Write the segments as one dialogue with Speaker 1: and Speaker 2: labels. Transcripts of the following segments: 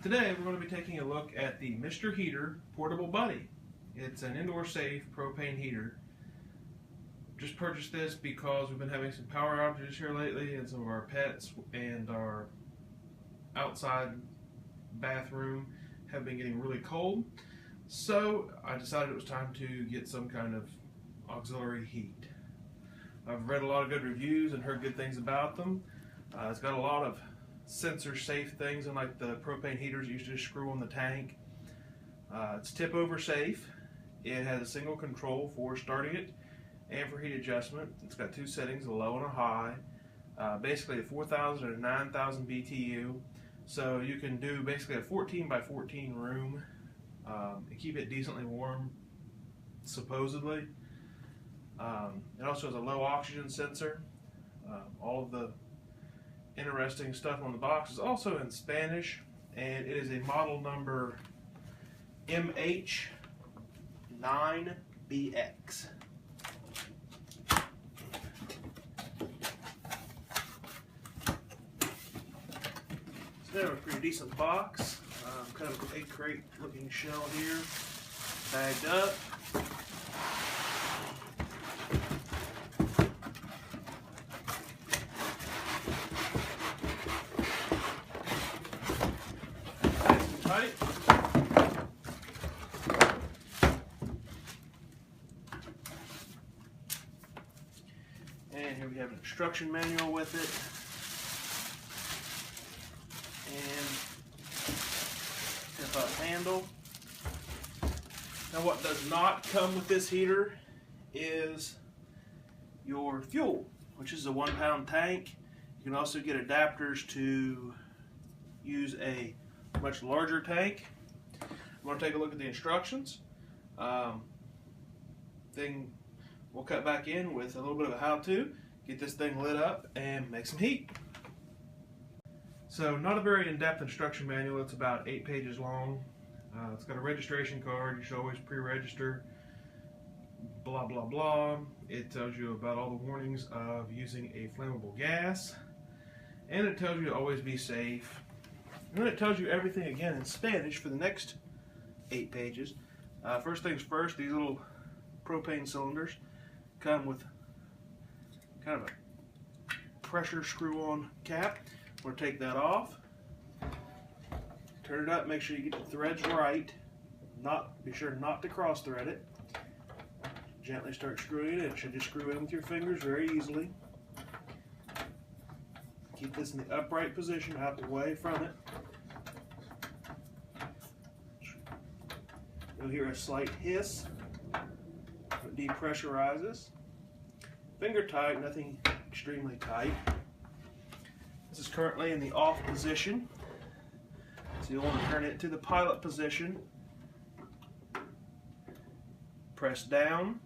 Speaker 1: Today we're going to be taking a look at the Mr. Heater Portable Buddy. It's an indoor safe propane heater. Just purchased this because we've been having some power outages here lately, and some of our pets and our outside bathroom have been getting really cold. So I decided it was time to get some kind of auxiliary heat. I've read a lot of good reviews and heard good things about them. It's got a lot of sensor safe things, unlike the propane heaters you used to just screw on the tank. It's tip over safe. It has a single control for starting it and for heat adjustment. It's got two settings, a low and a high. Basically a 4,000 and 9,000 BTU. So you can do basically a 14 by 14 room and keep it decently warm, supposedly. It also has a low oxygen sensor. All of the interesting stuff on the box is also in Spanish, and it is a model number MH9BX. So they have a pretty decent box, kind of an egg crate looking shell here, bagged up. Tight. And here we have an instruction manual with it, and tip up handle. Now what does not come with this heater is your fuel, which is a 1 pound tank. You can also get adapters to use a much larger tank. I'm going to take a look at the instructions. We'll cut back in with a little bit of a how-to, get this thing lit up and make some heat. So not a very in-depth instruction manual. It's about 8 pages long. It's got a registration card. You should always pre-register, blah blah blah. It tells you about all the warnings of using a flammable gas, and it tells you to always be safe. And then it tells you everything again in Spanish for the next 8 pages. First things first, these little propane cylinders come with kind of a pressure screw-on cap. We're going to take that off. Turn it up, make sure you get the threads right. Be sure not to cross thread it. Gently start screwing it. It should just screw in with your fingers very easily. Keep this in the upright position, out the way from it. You'll hear a slight hiss. It depressurizes. Finger tight, nothing extremely tight. This is currently in the off position. So you'll want to turn it to the pilot position. Press down.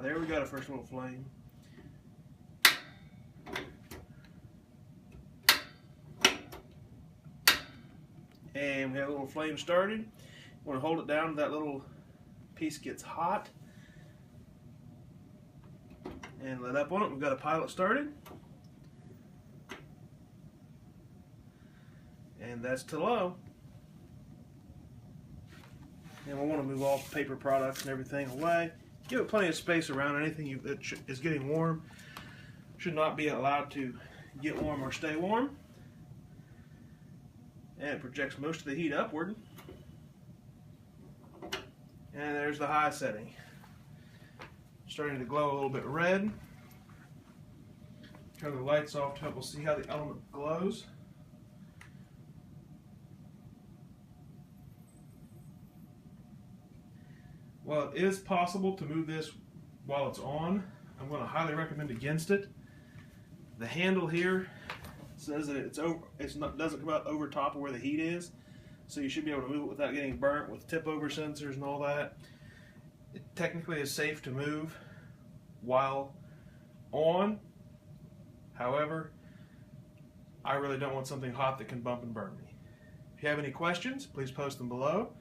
Speaker 1: There we got a first little flame. And we have a little flame started. You want to hold it down until that little piece gets hot. And let up on it. We've got a pilot started. And that's to low. And we'll want to move all paper products and everything away. Give it plenty of space around. Anything that is getting warm should not be allowed to get warm or stay warm. And it projects most of the heat upward. And there's the high setting. Starting to glow a little bit red. Turn the lights off to help us see how the element glows. While it is possible to move this while it's on, I'm going to highly recommend against it. The handle here says that doesn't come out over top of where the heat is, so you should be able to move it without getting burnt with tip over sensors and all that. It technically is safe to move while on. However, I really don't want something hot that can bump and burn me. If you have any questions, please post them below.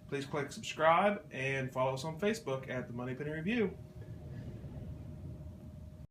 Speaker 1: Please click subscribe and follow us on Facebook at The Moneypenny Review.